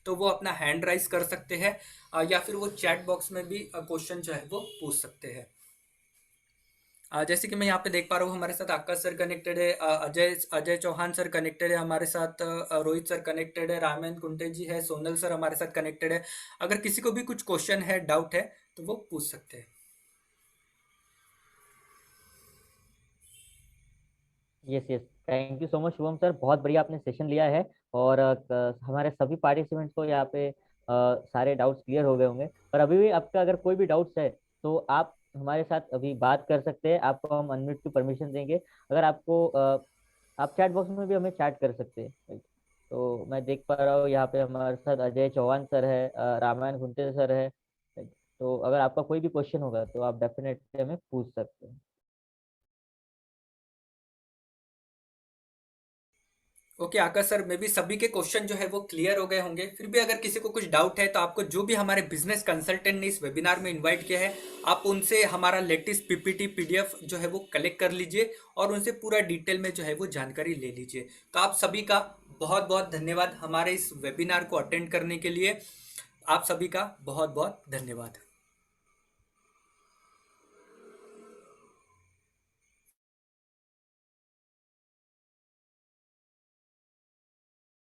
तो वो अपना हैंड राइज कर सकते हैं, या फिर वो चैट बॉक्स में भी क्वेश्चन जो है वो पूछ सकते हैं। जैसे कि मैं यहाँ पे देख पा रहा हूँ हमारे साथ आकाश सर कनेक्टेड है, अजय चौहान सर कनेक्टेड है हमारे साथ, रोहित सर कनेक्टेड है, रामायण कुंटे जी है, सोनल सर हमारे साथ कनेक्टेड है। अगर किसी को भी कुछ क्वेश्चन है, डाउट है, तो वो पूछ सकते हैं। Yes yes, thank you so much Shubham sir, बहुत बढ़िया आपने सेशन लिया है। और हमारे सभी पार्टिसिपेंट्स को यहाँ पे सारे डाउट्स क्लियर हो गए होंगे। पर अभी भी आपका अगर कोई भी डाउट्स है तो आप हमारे साथ अभी बात कर सकते हैं, आपको हम अनम्यूट की परमिशन देंगे। अगर आपको आप चैट बॉक्स में भी हमें चैट कर सकते हैं, right? तो मैं देख पा रहा हूँ यहाँ पे हमारे साथ अजय चौहान सर है, रामायण घुंटे सर है, right? तो अगर आपका कोई भी क्वेश्चन होगा तो आप डेफिनेटली हमें पूछ सकते हैं। ओके आकाश सर, मे भी सभी के क्वेश्चन जो है वो क्लियर हो गए होंगे। फिर भी अगर किसी को कुछ डाउट है तो आपको जो भी हमारे बिजनेस कंसल्टेंट ने इस वेबिनार में इनवाइट किया है, आप उनसे हमारा लेटेस्ट पीपीटी पीडीएफ जो है वो कलेक्ट कर लीजिए और उनसे पूरा डिटेल में जो है वो जानकारी ले लीजिए। तो आप सभी का बहुत बहुत धन्यवाद हमारे इस वेबिनार को अटेंड करने के लिए। आप सभी का बहुत बहुत धन्यवाद।